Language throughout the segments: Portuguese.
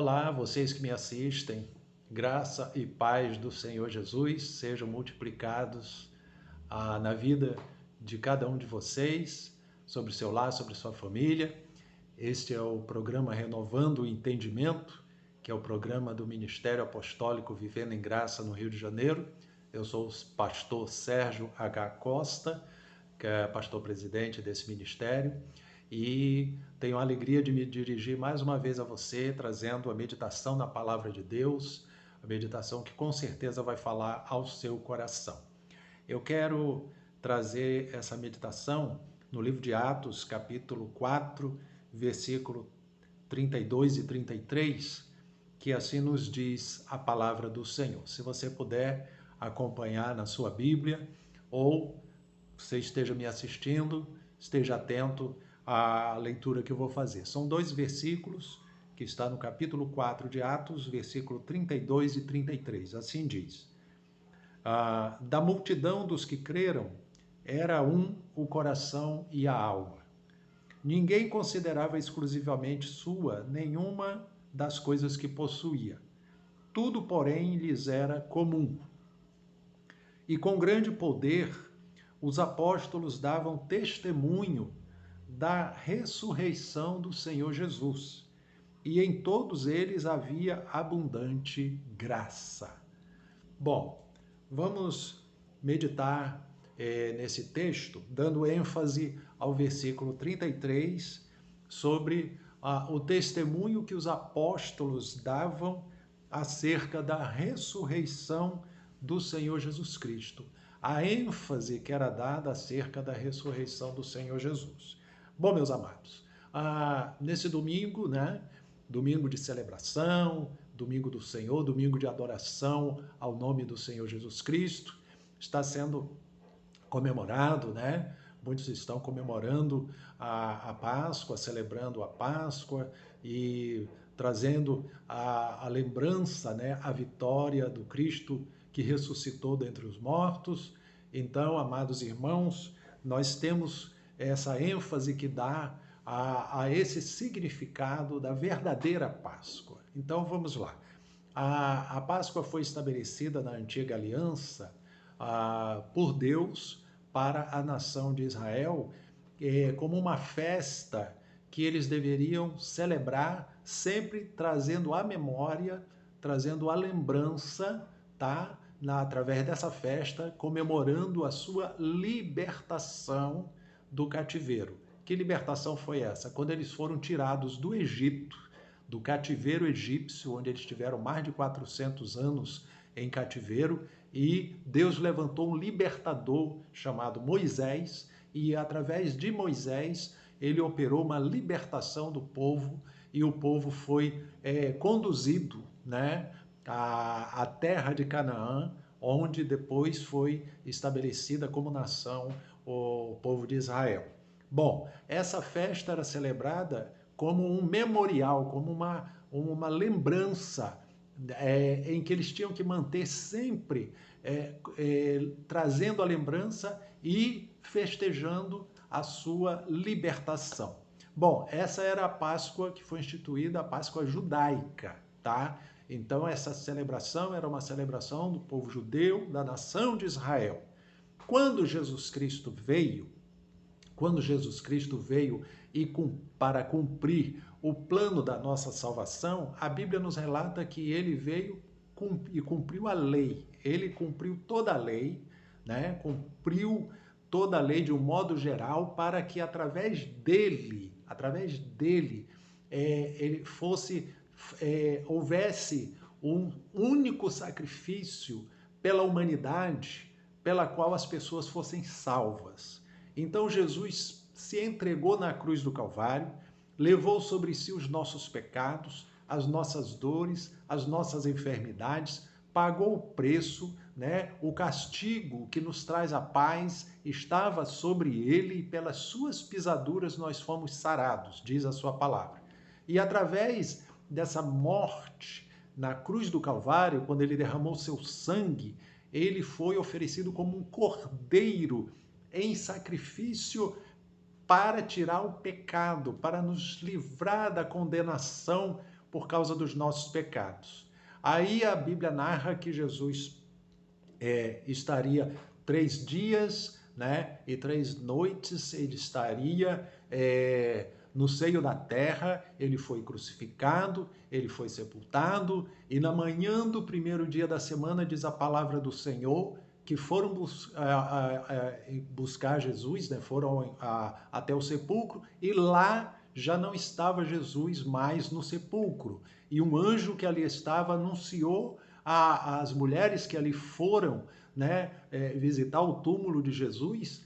Olá, vocês que me assistem, graça e paz do Senhor Jesus sejam multiplicados na vida de cada um de vocês, sobre o seu lar, sobre sua família. Este é o programa Renovando o Entendimento, que é o programa do Ministério Apostólico Vivendo em Graça no Rio de Janeiro. Eu sou o pastor Sérgio H. Costa, que é pastor presidente desse ministério, e tenho a alegria de me dirigir mais uma vez a você, trazendo a meditação na Palavra de Deus, a meditação que com certeza vai falar ao seu coração. Eu quero trazer essa meditação no livro de Atos, capítulo 4, versículo 32 e 33, que assim nos diz a palavra do Senhor. Se você puder acompanhar na sua Bíblia, ou você esteja me assistindo, esteja atento à leitura que eu vou fazer. São dois versículos que está no capítulo 4 de Atos, versículo 32 e 33. Assim diz: da multidão dos que creram, era um o coração e a alma. Ninguém considerava exclusivamente sua nenhuma das coisas que possuía. Tudo, porém, lhes era comum. E com grande poder, os apóstolos davam testemunho da ressurreição do Senhor Jesus. E em todos eles havia abundante graça. Bom, vamos meditar nesse texto, dando ênfase ao versículo 33, sobre o testemunho que os apóstolos davam acerca da ressurreição do Senhor Jesus Cristo. A ênfase que era dada acerca da ressurreição do Senhor Jesus. Bom, meus amados, nesse domingo, domingo de celebração, domingo do Senhor, domingo de adoração ao nome do Senhor Jesus Cristo, está sendo comemorado, Muitos estão comemorando a Páscoa, celebrando a Páscoa e trazendo a lembrança, a vitória do Cristo que ressuscitou dentre os mortos. Então, amados irmãos, nós temos essa ênfase que dá a esse significado da verdadeira Páscoa. Então, vamos lá. A Páscoa foi estabelecida na antiga aliança por Deus para a nação de Israel como uma festa que eles deveriam celebrar, sempre trazendo à memória, trazendo à lembrança, através dessa festa, comemorando a sua libertação do cativeiro. Que libertação foi essa? Quando eles foram tirados do Egito, do cativeiro egípcio, onde eles tiveram mais de 400 anos em cativeiro, e Deus levantou um libertador chamado Moisés, e através de Moisés ele operou uma libertação do povo, e o povo foi conduzido, à terra de Canaã, onde depois foi estabelecida como nação o povo de Israel. Bom, essa festa era celebrada como um memorial, como uma lembrança, em que eles tinham que manter sempre trazendo a lembrança e festejando a sua libertação. Bom, essa era a Páscoa que foi instituída, a Páscoa judaica, Então, essa celebração era uma celebração do povo judeu, da nação de Israel. Quando Jesus Cristo veio para cumprir o plano da nossa salvação, a Bíblia nos relata que ele veio e cumpriu a lei. Ele cumpriu toda a lei, cumpriu toda a lei de um modo geral, para que através dele, houvesse um único sacrifício pela humanidade, pela qual as pessoas fossem salvas. Então Jesus se entregou na cruz do Calvário, levou sobre si os nossos pecados, as nossas dores, as nossas enfermidades, pagou o preço, o castigo que nos traz a paz estava sobre ele, e pelas suas pisaduras nós fomos sarados, diz a sua palavra. E através dessa morte na cruz do Calvário, quando ele derramou seu sangue, ele foi oferecido como um cordeiro em sacrifício para tirar o pecado, para nos livrar da condenação por causa dos nossos pecados. Aí a Bíblia narra que Jesus estaria 3 dias, né, e 3 noites, ele estaria no seio da terra, ele foi crucificado, ele foi sepultado, e na manhã do primeiro dia da semana, diz a palavra do Senhor, que foram buscar Jesus, né, foram até o sepulcro, e lá já não estava Jesus mais no sepulcro. E um anjo que ali estava anunciou às mulheres que ali foram, né, visitar o túmulo de Jesus,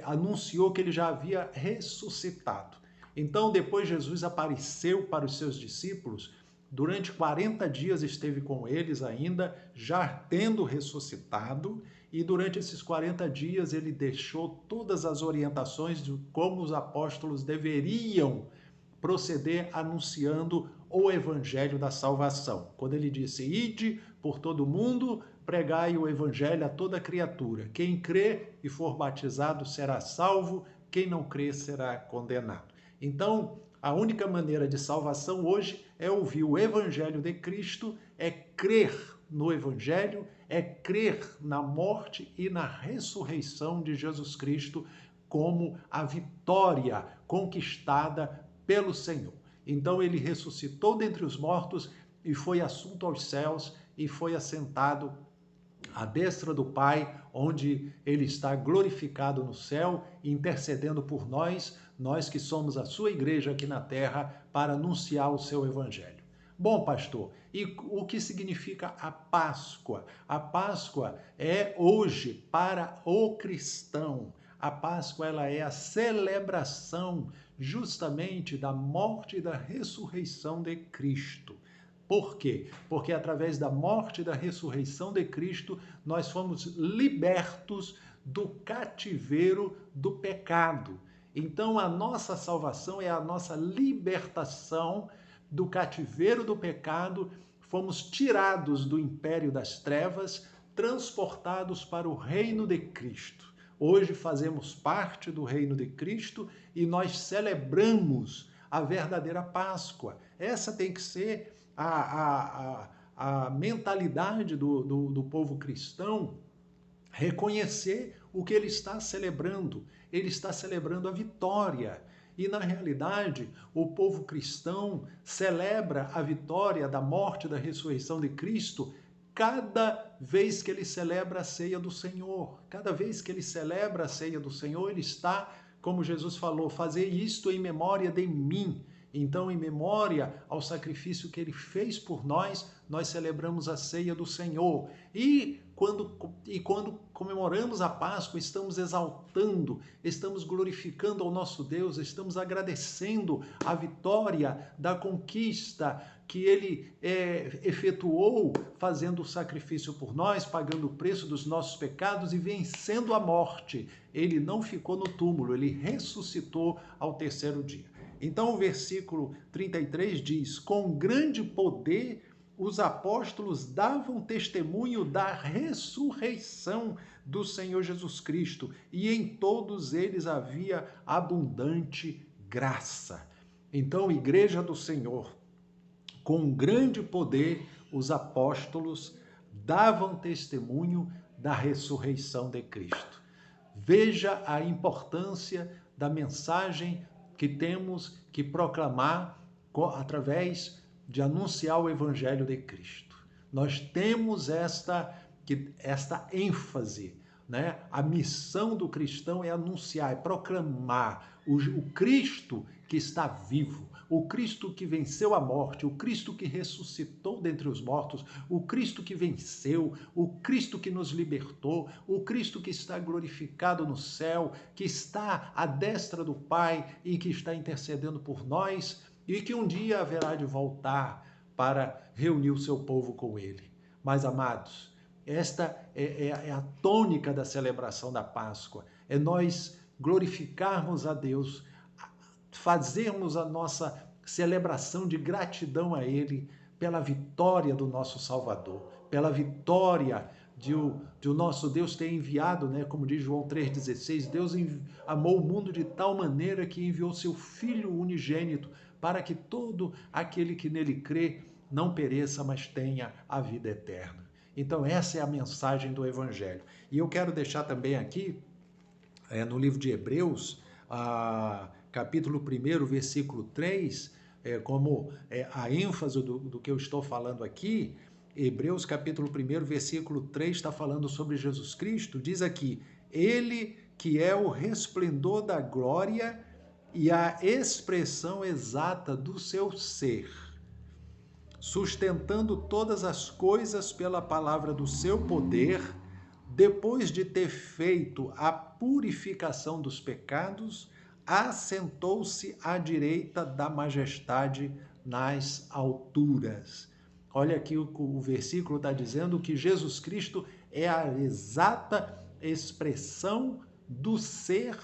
anunciou que ele já havia ressuscitado. Então, depois Jesus apareceu para os seus discípulos, durante 40 dias esteve com eles ainda, já tendo ressuscitado, e durante esses 40 dias ele deixou todas as orientações de como os apóstolos deveriam proceder anunciando o evangelho da salvação. Quando ele disse: ide por todo mundo, pregai o evangelho a toda criatura. Quem crê e for batizado será salvo, quem não crê será condenado. Então, a única maneira de salvação hoje é ouvir o evangelho de Cristo, é crer no evangelho, é crer na morte e na ressurreição de Jesus Cristo como a vitória conquistada pelo Senhor. Então ele ressuscitou dentre os mortos e foi assunto aos céus e foi assentado à destra do Pai, onde ele está glorificado no céu, intercedendo por nós, nós que somos a sua igreja aqui na terra, para anunciar o seu evangelho. Bom, pastor, e o que significa a Páscoa? A Páscoa é hoje para o cristão. A Páscoa, ela é a celebração justamente da morte e da ressurreição de Cristo. Por quê? Porque através da morte e da ressurreição de Cristo, nós fomos libertos do cativeiro do pecado. Então, a nossa salvação é a nossa libertação do cativeiro do pecado, fomos tirados do império das trevas, transportados para o reino de Cristo. Hoje fazemos parte do reino de Cristo e nós celebramos a verdadeira Páscoa. Essa tem que ser a mentalidade do povo cristão, reconhecer o que ele está celebrando. Ele está celebrando a vitória. E, na realidade, o povo cristão celebra a vitória da morte e da ressurreição de Cristo cada vez que ele celebra a ceia do Senhor. Cada vez que ele celebra a ceia do Senhor, ele está, como Jesus falou, fazer isto em memória de mim. Então, em memória ao sacrifício que ele fez por nós, nós celebramos a ceia do Senhor. E quando comemoramos a Páscoa, estamos exaltando, estamos glorificando ao nosso Deus, estamos agradecendo a vitória da conquista que ele efetuou, fazendo o sacrifício por nós, pagando o preço dos nossos pecados e vencendo a morte. Ele não ficou no túmulo, ele ressuscitou ao terceiro dia. Então o versículo 33 diz: com grande poder os apóstolos davam testemunho da ressurreição do Senhor Jesus Cristo, e em todos eles havia abundante graça. Então, Igreja do Senhor, com grande poder os apóstolos davam testemunho da ressurreição de Cristo. Veja a importância da mensagem que temos que proclamar através de anunciar o Evangelho de Cristo. Nós temos esta ênfase, né? A missão do cristão é anunciar, é proclamar o Cristo que está vivo, o Cristo que venceu a morte, o Cristo que ressuscitou dentre os mortos, o Cristo que venceu, o Cristo que nos libertou, o Cristo que está glorificado no céu, que está à destra do Pai e que está intercedendo por nós e que um dia haverá de voltar para reunir o seu povo com ele. Mas, amados, esta é a tônica da celebração da Páscoa, é nós glorificarmos a Deus, fazermos a nossa celebração de gratidão a Ele pela vitória do nosso Salvador, pela vitória de o nosso Deus ter enviado, né, como diz João 3,16, Deus amou o mundo de tal maneira que enviou seu Filho unigênito para que todo aquele que nele crê não pereça, mas tenha a vida eterna. Então essa é a mensagem do Evangelho. E eu quero deixar também aqui, no livro de Hebreus, capítulo 1, versículo 3, como a ênfase do que eu estou falando aqui. Hebreus capítulo 1, versículo 3 está falando sobre Jesus Cristo, diz aqui, ele que é o resplendor da glória e a expressão exata do seu ser, sustentando todas as coisas pela palavra do seu poder, depois de ter feito a purificação dos pecados, assentou-se à direita da majestade nas alturas. Olha aqui o versículo está dizendo que Jesus Cristo é a exata expressão do ser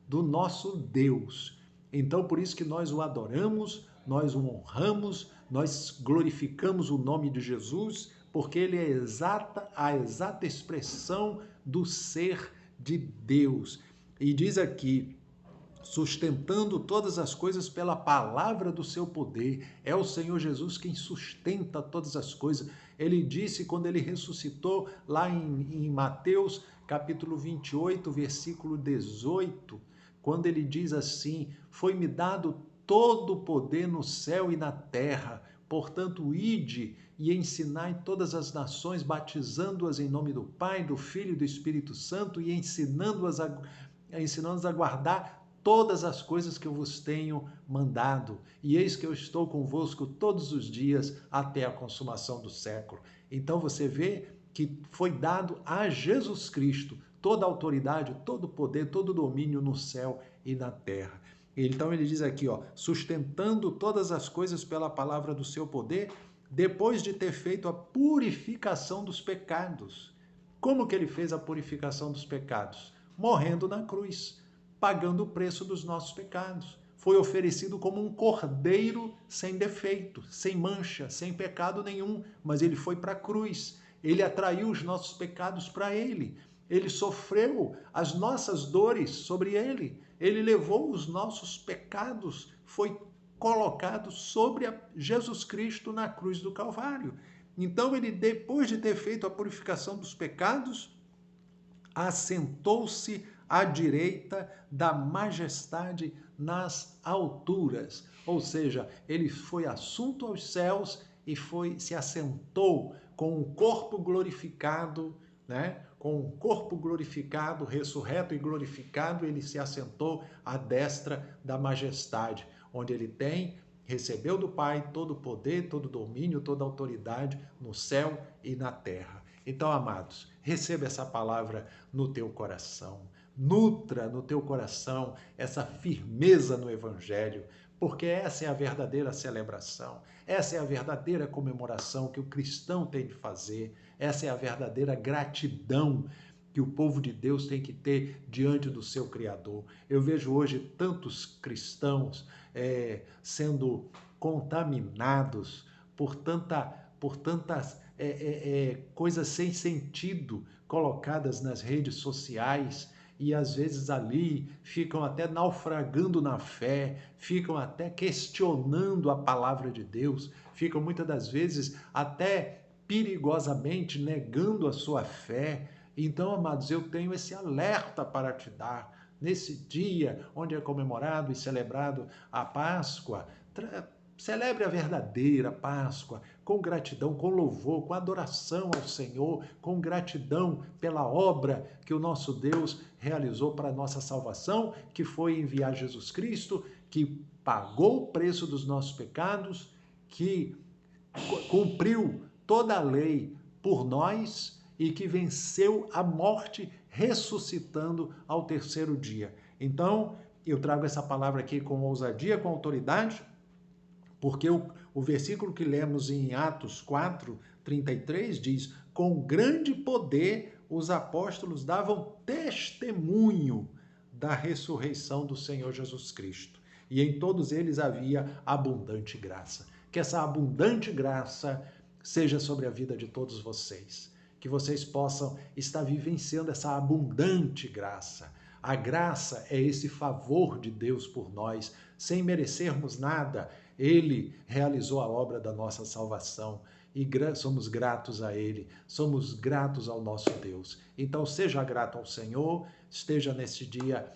do nosso Deus. Então, por isso que nós o adoramos, nós o honramos, nós glorificamos o nome de Jesus, porque ele é a exata expressão do ser de Deus. E diz aqui, sustentando todas as coisas pela palavra do seu poder. É o Senhor Jesus quem sustenta todas as coisas. Ele disse quando ele ressuscitou lá em Mateus capítulo 28, versículo 18, quando ele diz assim, foi-me dado todo o poder no céu e na terra, portanto, ide e ensinai todas as nações, batizando-as em nome do Pai, do Filho e do Espírito Santo e ensinando-as a guardar todas as coisas que eu vos tenho mandado. E eis que eu estou convosco todos os dias até a consumação do século. Então você vê que foi dado a Jesus Cristo toda a autoridade, todo o poder, todo o domínio no céu e na terra. Então ele diz aqui, sustentando todas as coisas pela palavra do seu poder, depois de ter feito a purificação dos pecados. Como que ele fez a purificação dos pecados? Morrendo na cruz, pagando o preço dos nossos pecados. Foi oferecido como um cordeiro sem defeito, sem mancha, sem pecado nenhum, mas ele foi para a cruz. Ele atraiu os nossos pecados para ele. Ele sofreu as nossas dores sobre ele. Ele levou os nossos pecados, foi colocado sobre Jesus Cristo na cruz do Calvário. Então ele, depois de ter feito a purificação dos pecados, assentou-se à direita da majestade nas alturas. Ou seja, ele foi assunto aos céus e se assentou com o corpo glorificado, né? Com o corpo glorificado, ressurreto e glorificado, ele se assentou à destra da majestade, onde ele recebeu do Pai todo o poder, todo o domínio, toda a autoridade no céu e na terra. Então, amados, receba essa palavra no teu coração. Nutra no teu coração essa firmeza no Evangelho, porque essa é a verdadeira celebração, essa é a verdadeira comemoração que o cristão tem de fazer, essa é a verdadeira gratidão que o povo de Deus tem que ter diante do seu Criador. Eu vejo hoje tantos cristãos sendo contaminados por tantas coisas sem sentido colocadas nas redes sociais, e às vezes ali ficam até naufragando na fé, ficam até questionando a palavra de Deus, ficam muitas das vezes até perigosamente negando a sua fé. Então, amados, eu tenho esse alerta para te dar. Nesse dia onde é comemorado e celebrado a Páscoa, celebre a verdadeira Páscoa com gratidão, com louvor, com adoração ao Senhor, com gratidão pela obra que o nosso Deus realizou para a nossa salvação, que foi enviar Jesus Cristo, que pagou o preço dos nossos pecados, que cumpriu toda a lei por nós e que venceu a morte, ressuscitando ao terceiro dia. Então, eu trago essa palavra aqui com ousadia, com autoridade, porque o versículo que lemos em Atos 4:33 diz, com grande poder os apóstolos davam testemunho da ressurreição do Senhor Jesus Cristo. E em todos eles havia abundante graça. Que essa abundante graça seja sobre a vida de todos vocês. que vocês possam estar vivenciando essa abundante graça. A graça é esse favor de Deus por nós, sem merecermos nada. Ele realizou a obra da nossa salvação e somos gratos a Ele, somos gratos ao nosso Deus. Então seja grato ao Senhor, esteja neste dia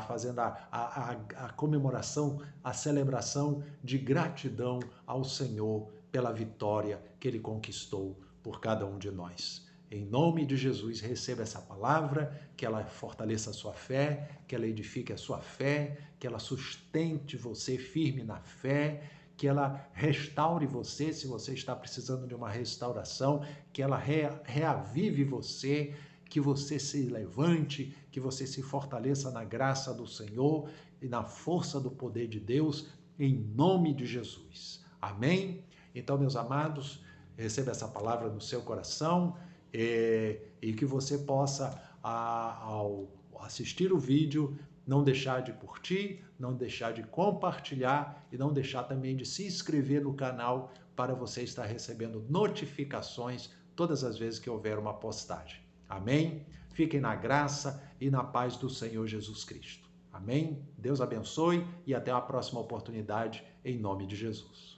fazendo a comemoração, a celebração de gratidão ao Senhor pela vitória que Ele conquistou por cada um de nós. Em nome de Jesus, receba essa palavra, que ela fortaleça a sua fé, que ela edifique a sua fé, que ela sustente você firme na fé, que ela restaure você, se você está precisando de uma restauração, que ela reavive você, que você se levante, que você se fortaleça na graça do Senhor e na força do poder de Deus, em nome de Jesus. Amém? Então, meus amados, receba essa palavra no seu coração e que você possa, ao assistir o vídeo, não deixar de curtir, não deixar de compartilhar e não deixar também de se inscrever no canal para você estar recebendo notificações todas as vezes que houver uma postagem. Amém? Fiquem na graça e na paz do Senhor Jesus Cristo. Amém? Deus abençoe e até a próxima oportunidade, em nome de Jesus.